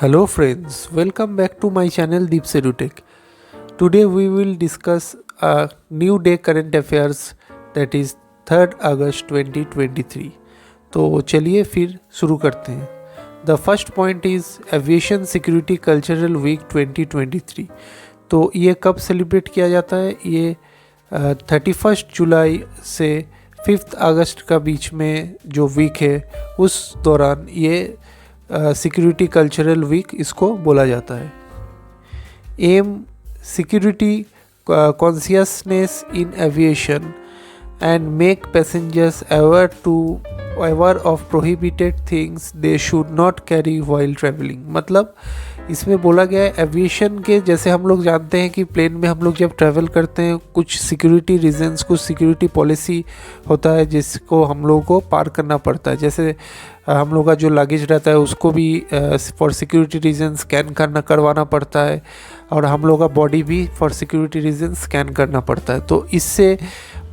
Hello friends, welcome back to my channel Deep Sedutech. Today we will discuss a new day current affairs that is 3rd August 2023. तो चलिए फिर शुरू करते हैं. The first point is Aviation Security Cultural Week 2023. तो ये कब celebrate किया जाता है? ये 31 जुलाई से 5 अगस्त का बीच में जो वीक है उस दौरान ये सिक्योरिटी कल्चरल वीक इसको बोला जाता है. Aim security consciousness in aviation and make passengers aware of prohibited things they should not carry while travelling. मतलब इसमें बोला गया है एविएशन के, जैसे हम लोग जानते हैं कि प्लेन में हम लोग जब ट्रैवल करते हैं कुछ सिक्योरिटी रीजंस, कुछ सिक्योरिटी पॉलिसी होता है जिसको हम लोगों को पार करना पड़ता है. जैसे हम लोग का जो लगेज रहता है उसको भी फॉर सिक्योरिटी रीजन स्कैन करवाना पड़ता है, और हम लोग का बॉडी भी फॉर सिक्योरिटी रीजन स्कैन करना पड़ता है. तो इससे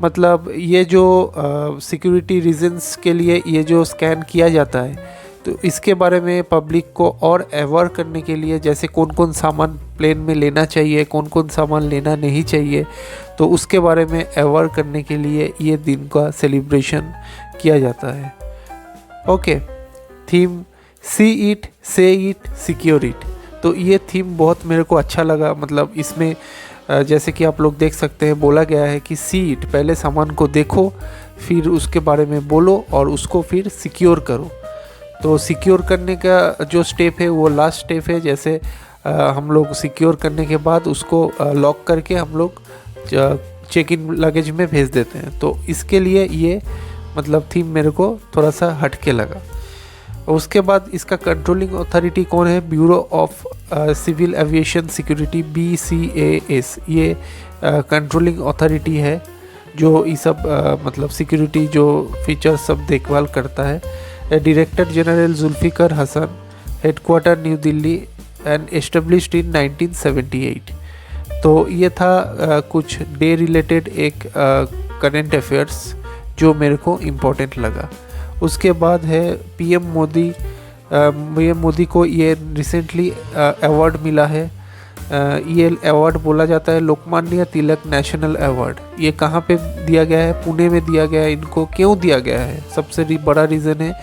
मतलब ये जो सिक्योरिटी रीजंस के लिए ये जो स्कैन किया जाता है, तो इसके बारे में पब्लिक को और अवेयर करने के लिए, जैसे कौन कौन सामान प्लेन में लेना चाहिए, कौन कौन सामान लेना नहीं चाहिए, तो उसके बारे में अवेयर करने के लिए ये दिन का सेलिब्रेशन किया जाता है. ओके, थीम सी इट, से इट, सिक्योर इट. तो ये थीम बहुत मेरे को अच्छा लगा. मतलब इसमें जैसे कि आप लोग देख सकते हैं बोला गया है कि सी इट, पहले सामान को देखो, फिर उसके बारे में बोलो और उसको फिर सिक्योर करो. तो सिक्योर करने का जो स्टेप है वो लास्ट स्टेप है. जैसे हम लोग सिक्योर करने के बाद उसको लॉक करके हम लोग चेक इन लगेज में भेज देते हैं. तो इसके लिए ये मतलब थीम मेरे को थोड़ा सा हटके लगा. उसके बाद इसका कंट्रोलिंग अथॉरिटी कौन है? Bureau of civil aviation security, BCAS. ये कंट्रोलिंग अथॉरिटी है जो ये सब मतलब सिक्योरिटी जो फीचर्स सब देखभाल करता है. Director general Zulfiqar Hasan, headquarter new Delhi and established in 1978. तो ये था कुछ डे रिलेटेड एक करंट अफेयर्स जो मेरे को इम्पोर्टेंट लगा. उसके बाद है PM मोदी को ये रिसेंटली अवार्ड मिला है. ये अवार्ड बोला जाता है लोकमान्य तिलक नेशनल अवार्ड. ये कहाँ पे दिया गया है? पुणे में दिया गया है. इनको क्यों दिया गया है? सबसे बड़ा रीज़न है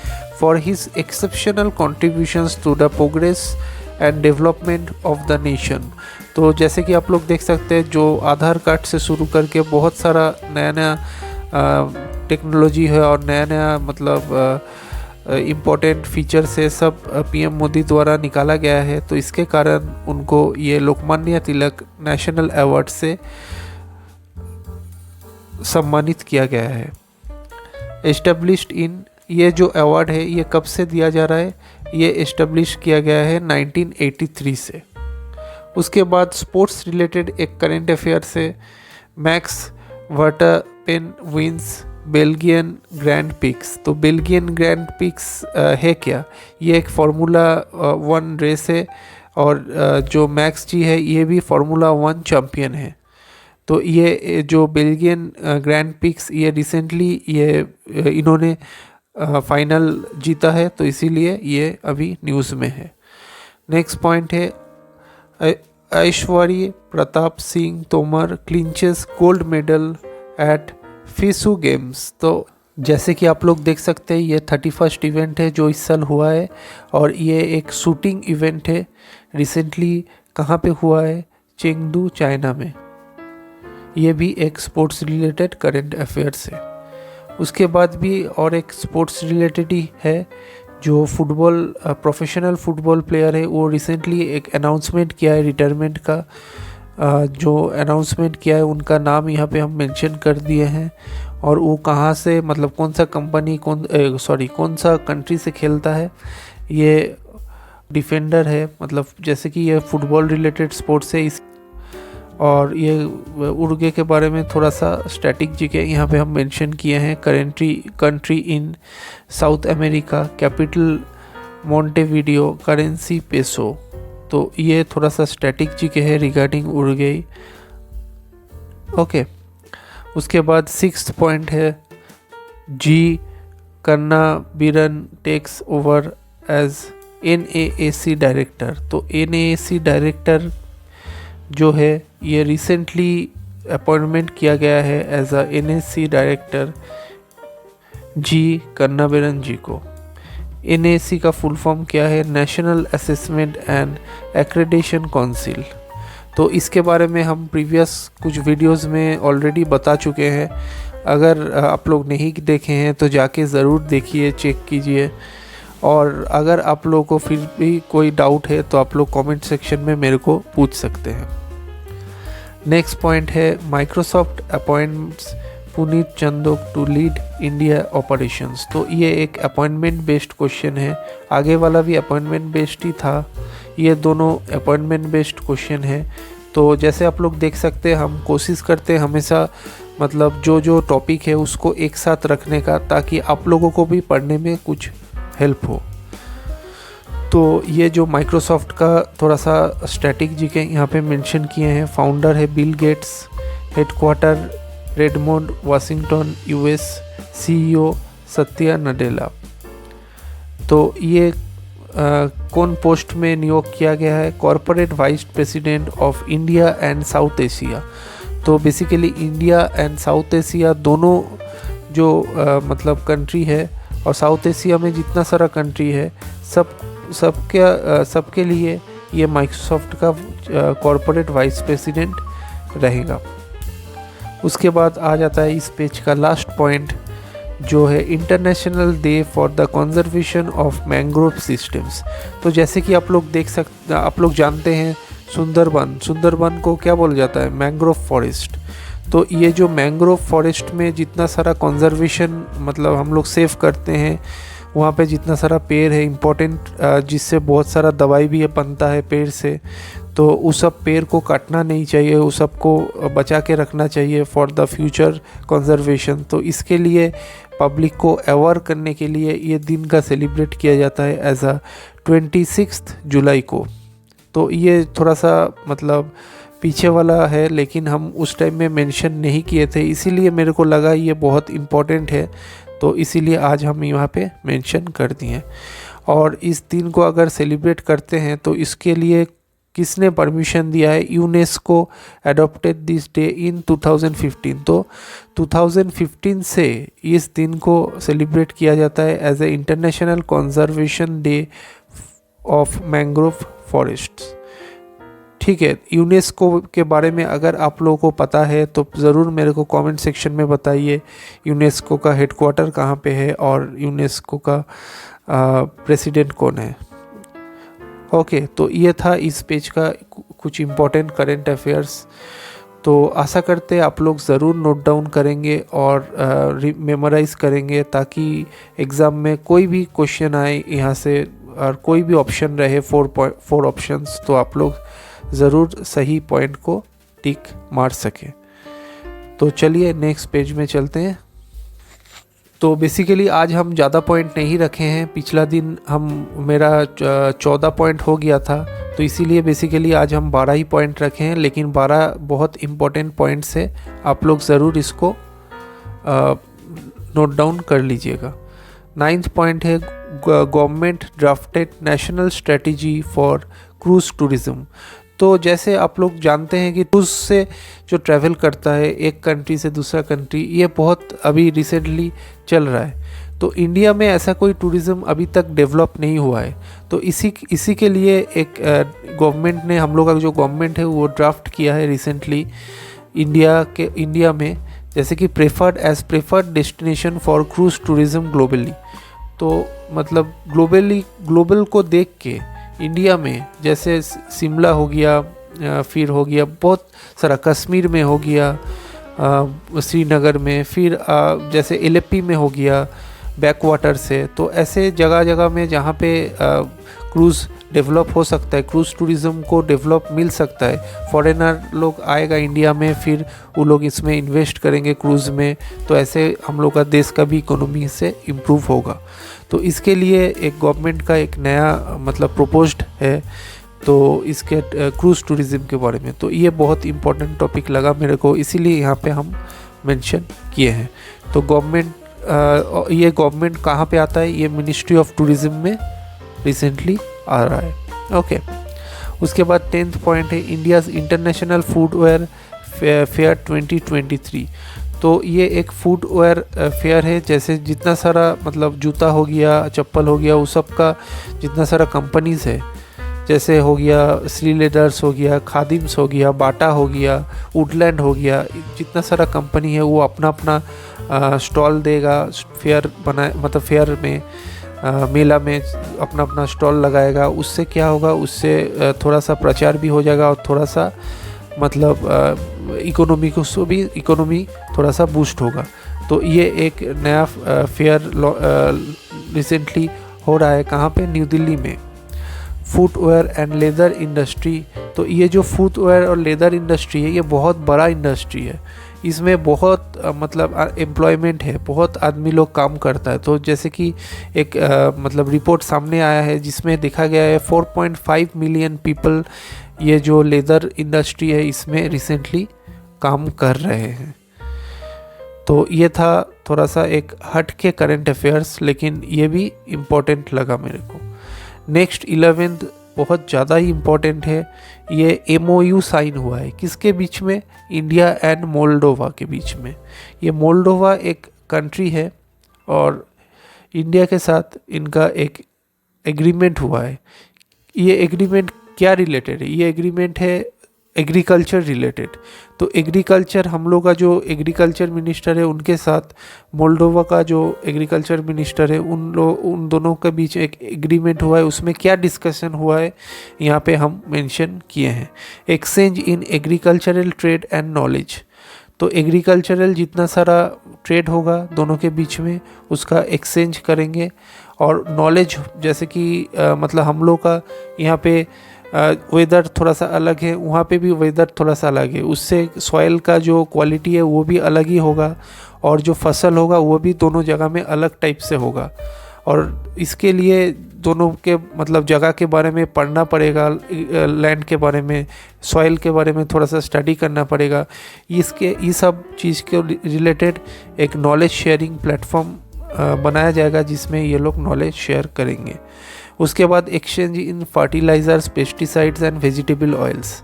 for his exceptional contributions to the progress and development of the nation. तो जैसे कि आप लोग देख सकते हैं जो आधार कार्ड से शुरू करके बहुत सारा नया नया टेक्नोलॉजी है और नया नया मतलब इम्पोर्टेंट फीचर से सब PM मोदी द्वारा निकाला गया है. तो इसके कारण उनको ये लोकमान्य तिलक नेशनल अवार्ड से सम्मानित किया गया है. एस्टेब्लिश्ड इन, ये जो अवार्ड है ये कब से दिया जा रहा है? ये एस्टेब्लिश किया गया है 1983 से. उसके बाद स्पोर्ट्स रिलेटेड एक करेंट अफेयर से, Max Verstappen wins Belgian Grand Prix. तो बेल्जियन ग्रैंड पिक्स है क्या? ये एक फार्मूला 1 रेस है, और जो मैक्स जी है ये भी फार्मूला 1 चैम्पियन है. तो ये जो बेल्जियन ग्रैंड पिक्स ये रिसेंटली ये इन्होंने फाइनल जीता है, तो इसीलिए ये अभी न्यूज़ में है. नेक्स्ट पॉइंट है Aishwary Pratap Singh Tomar clinches gold medal at FISU games. तो जैसे कि आप लोग देख सकते हैं ये 31st इवेंट है जो इस साल हुआ है, और ये एक शूटिंग इवेंट है. रिसेंटली कहाँ पे हुआ है? चेंगडू, चाइना में. ये भी एक स्पोर्ट्स रिलेटेड करंट अफेयर्स है. उसके बाद भी और एक स्पोर्ट्स रिलेटेड ही है, जो फुटबॉल प्रोफेशनल फुटबॉल प्लेयर है वो रिसेंटली एक अनाउंसमेंट किया है रिटायरमेंट का. जो अनाउंसमेंट किया है उनका नाम यहाँ पे हम मेंशन कर दिए हैं, और वो कहाँ से मतलब कौन सा कंपनी कौन सा कंट्री से खेलता है. ये डिफेंडर है, मतलब जैसे कि ये फुटबॉल रिलेटेड स्पोर्ट्स है. और ये उरुग्वे के बारे में थोड़ा सा स्टैटिक जीके यहाँ पे हम मेंशन किए हैं. Country in South America, capital Montevideo, currency peso. तो ये थोड़ा सा स्टैटिक जीके है रिगार्डिंग उरुग्वे. ओके, उसके बाद 6th पॉइंट है G Kannabiran takes over as NAAC director. तो NAAC डायरेक्टर जो है ये रिसेंटली अपॉइंटमेंट किया गया है as a NAAC director G Kannabiran ji को। NAAC का फुल फॉर्म क्या है? National assessment and accreditation council. तो इसके बारे में हम प्रीवियस कुछ वीडियोस में ऑलरेडी बता चुके हैं। अगर आप लोग नहीं देखे हैं तो जाके ज़रूर देखिए, चेक कीजिए। और अगर आप लोगों को फिर भी कोई डाउट है तो आप लोग कमेंट सेक्शन में मेरे को पूछ सकते हैं। नेक्स्ट पॉइंट है Microsoft appoints Puneet Chandok to lead India operations. तो ये एक अपॉइंटमेंट बेस्ड क्वेश्चन है, आगे वाला भी अपॉइंटमेंट बेस्ड ही था, ये दोनों अपॉइंटमेंट बेस्ड क्वेश्चन है। तो जैसे आप लोग देख सकते हैं हम कोशिश करते हैं हमेशा मतलब जो टॉपिक है उसको एक साथ रखने का, ताकि आप लोगों को भी पढ़ने में कुछ हेल्प हो। तो ये जो माइक्रोसॉफ्ट का थोड़ा सा स्ट्रैटेजी के यहाँ पे मेंशन किए हैं, फाउंडर है Bill Gates, headquarter Redmond Washington US, CEO Satya Nadella. तो ये कौन पोस्ट में नियोग किया गया है? Corporate vice president of India and South Asia. तो basically India and South Asia दोनों जो मतलब कंट्री है, और साउथ एशिया में जितना सारा कंट्री है सबके लिए ये माइक्रोसॉफ्ट का कॉरपोरेट वाइस प्रेसिडेंट रहेगा। उसके बाद आ जाता है इस पेज का लास्ट पॉइंट, जो है international day for the conservation of mangrove systems. तो जैसे कि आप लोग जानते हैं सुंदरबन को क्या बोला जाता है? Mangrove forest. तो ये जो मैंग्रोव फॉरेस्ट में जितना सारा कंजर्वेशन मतलब हम लोग सेव करते हैं, वहाँ पे जितना सारा पेड़ है इम्पोर्टेंट, जिससे बहुत सारा दवाई भी बनता है पेड़ से, तो उस सब पेड़ को काटना नहीं चाहिए, उस सब को बचा के रखना चाहिए फॉर द फ्यूचर कंजर्वेशन। तो इसके लिए पब्लिक को अवेयर करने के लिए ये दिन का सेलिब्रेट किया जाता है एज अ 26 जुलाई को। तो ये थोड़ा सा मतलब पीछे वाला है, लेकिन हम उस टाइम में मेंशन नहीं किए थे, इसीलिए मेरे को लगा ये बहुत इम्पोर्टेंट है, तो इसीलिए आज हम यहाँ पे मेंशन कर दिए। और इस दिन को अगर सेलिब्रेट करते हैं तो इसके लिए किसने परमिशन दिया है? UNESCO adopted this day in 2015। तो 2015 से इस दिन को सेलिब्रेट किया जाता है as a international conservation day of mangrove forests. ठीक है, यूनेस्को के बारे में अगर आप लोगों को पता है तो ज़रूर मेरे को कमेंट सेक्शन में बताइए यूनेस्को का हेडक्वार्टर कहाँ पे है और यूनेस्को का प्रेसिडेंट कौन है। ओके, तो ये था इस पेज का कुछ इम्पोर्टेंट करेंट अफेयर्स। तो आशा करते हैं आप लोग ज़रूर नोट डाउन करेंगे और मेमोराइज करेंगे, ताकि एग्ज़ाम में कोई भी क्वेश्चन आए यहाँ से और कोई भी ऑप्शन रहे 4 ऑप्शंस, तो आप लोग ज़रूर सही पॉइंट को टिक मार सके। तो चलिए नेक्स्ट पेज में चलते हैं। तो बेसिकली आज हम ज़्यादा पॉइंट नहीं रखे हैं, पिछला दिन मेरा 14 पॉइंट हो गया था, तो इसीलिए बेसिकली आज हम 12 ही पॉइंट रखे हैं, लेकिन 12 बहुत इम्पोर्टेंट पॉइंट्स है, आप लोग ज़रूर इसको नोट डाउन कर लीजिएगा। 9th पॉइंट है government drafted national strategy for cruise tourism. तो जैसे आप लोग जानते हैं कि क्रूज़ से जो ट्रैवल करता है एक कंट्री से दूसरा कंट्री, ये बहुत अभी रिसेंटली चल रहा है। तो इंडिया में ऐसा कोई टूरिज़्म अभी तक डेवलप नहीं हुआ है, तो इसी के लिए एक गवर्नमेंट ने, हम लोग का जो गवर्नमेंट है वो ड्राफ्ट किया है रिसेंटली इंडिया में, जैसे कि preferred destination for cruise tourism globally. तो मतलब ग्लोबल को देख के इंडिया में जैसे शिमला हो गया, फिर हो गया बहुत सारा, कश्मीर में हो गया, श्रीनगर में, फिर जैसे एलेप्पी में हो गया बैक वाटर से। तो ऐसे जगह में जहाँ पे क्रूज़ डेवलप हो सकता है, क्रूज़ टूरिज़्म को डेवलप मिल सकता है, फॉरेनर लोग आएगा इंडिया में, फिर वो लोग इसमें इन्वेस्ट करेंगे क्रूज़ में, तो ऐसे हम लोग का देश का भी इकोनॉमी से इम्प्रूव होगा। तो इसके लिए एक गवर्नमेंट का एक नया मतलब प्रोपोज्ड है, तो इसके क्रूज़ टूरिज़्म के बारे में। तो ये बहुत इम्पोर्टेंट टॉपिक लगा मेरे को, इसीलिए यहाँ पे हम मेंशन किए हैं। तो ये गवर्नमेंट कहाँ पे आता है? ये मिनिस्ट्री ऑफ टूरिज़्म में रिसेंटली आ रहा है। ओके, उसके बाद 10th पॉइंट है इंडियाज़ इंटरनेशनल फुटवेयर फेयर 2023। तो ये एक फुटवेयर फेयर है, जैसे जितना सारा मतलब जूता हो गया, चप्पल हो गया, उस सब का जितना सारा कंपनीज़ है, जैसे हो गया श्री लेदर्स हो गया, खादिम्स हो गया, बाटा हो गया, वुडलैंड हो गया, जितना सारा कंपनी है वो अपना अपना स्टॉल देगा फेयर बना, मतलब फेयर में मेला में अपना अपना स्टॉल लगाएगा। उससे क्या होगा, उससे थोड़ा सा प्रचार भी हो जाएगा और थोड़ा सा मतलब इकोनॉमी थोड़ा सा बूस्ट होगा। तो ये एक नया फेयर रिसेंटली हो रहा है, कहाँ पे, न्यू दिल्ली में, फुटवेयर एंड लेदर इंडस्ट्री। तो ये जो फुटवेयर और लेदर इंडस्ट्री है ये बहुत बड़ा इंडस्ट्री है, इसमें बहुत मतलब एम्प्लॉयमेंट है, बहुत आदमी लोग काम करता है। तो जैसे कि एक मतलब रिपोर्ट सामने आया है जिसमें देखा गया है 4.5 मिलियन पीपल ये जो लेदर इंडस्ट्री है इसमें रिसेंटली काम कर रहे हैं। तो ये था थोड़ा सा एक हट के करंट अफेयर्स, लेकिन ये भी इम्पोर्टेंट लगा मेरे को। नेक्स्ट 11th बहुत ज़्यादा ही इम्पोर्टेंट है, ये MOU साइन हुआ है किसके बीच में, इंडिया एंड मोल्डोवा के बीच में। ये मोल्डोवा एक कंट्री है और इंडिया के साथ इनका एक एग्रीमेंट हुआ है। ये एग्रीमेंट क्या रिलेटेड है, ये एग्रीमेंट है एग्रीकल्चर रिलेटेड। तो एग्रीकल्चर, हम लोग का जो एग्रीकल्चर मिनिस्टर है उनके साथ मोल्डोवा का जो एग्रीकल्चर मिनिस्टर है उन दोनों के बीच एक एग्रीमेंट हुआ है। उसमें क्या डिस्कशन हुआ है यहाँ पे हम मेंशन किए हैं, exchange in agricultural trade and knowledge. तो एग्रीकल्चरल जितना सारा ट्रेड होगा दोनों के बीच में उसका एक्सचेंज करेंगे, और नॉलेज जैसे कि मतलब हम लोग का यहाँ पे वेदर थोड़ा सा अलग है, वहाँ पे भी वेदर थोड़ा सा अलग है, उससे सॉइल का जो क्वालिटी है वो भी अलग ही होगा, और जो फसल होगा वो भी दोनों जगह में अलग टाइप से होगा। और इसके लिए दोनों के मतलब जगह के बारे में पढ़ना पड़ेगा, लैंड के बारे में, सॉइल के बारे में थोड़ा सा स्टडी करना पड़ेगा। ये सब चीज़ के रिलेटेड एक नॉलेज शेयरिंग प्लेटफॉर्म बनाया जाएगा जिसमें ये लोग नॉलेज शेयर करेंगे। उसके बाद exchange in fertilisers, pesticides and vegetable oils.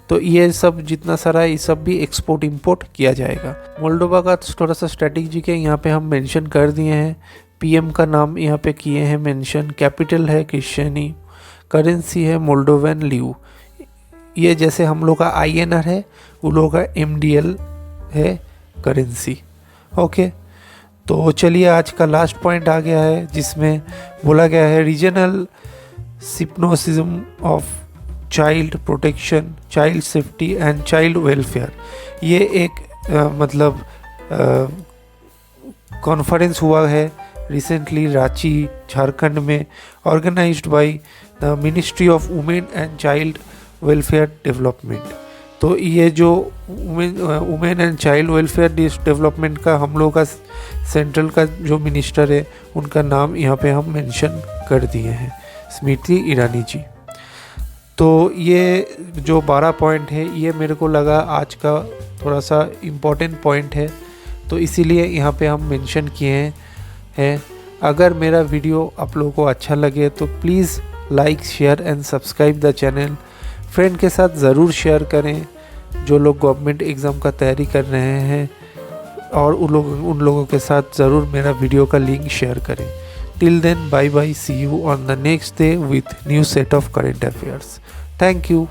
तो ये सब जितना सारा है ये सब भी एक्सपोर्ट इंपोर्ट किया जाएगा। मोल्डोवा का थोड़ा सा स्ट्रेटेजी के यहाँ पे हम मेंशन कर दिए हैं, PM का नाम यहाँ पे किए हैं मेंशन, कैपिटल है क्रिश्चियनी, करेंसी है मोल्डोवन ल्यू। ये जैसे हम लोग का INR है, वो लोग का MDL है करेंसी। ओके, तो चलिए आज का लास्ट पॉइंट आ गया है जिसमें बोला गया है regional symposium of child protection, child safety and child welfare. ये एक मतलब कॉन्फ्रेंस हुआ है रिसेंटली रांची झारखंड में, organised by the ministry of women and child welfare development. तो ये जो women and child welfare development का हम लोग का सेंट्रल का जो मिनिस्टर है उनका नाम यहाँ पे हम मेंशन कर दिए हैं, स्मृति ईरानी जी। तो ये जो 12 पॉइंट है ये मेरे को लगा आज का थोड़ा सा इम्पोर्टेंट पॉइंट है, तो इसीलिए यहाँ पे हम मेंशन किए हैं। अगर मेरा वीडियो आप लोगों को अच्छा लगे तो please like, share and subscribe the channel. Friend के साथ ज़रूर शेयर करें जो लोग गवर्नमेंट एग्ज़ाम का तैयारी कर रहे हैं, और उन लोगों के साथ ज़रूर मेरा वीडियो का लिंक शेयर करें। Till then, bye bye, see you on the next day with new set of current affairs. Thank you.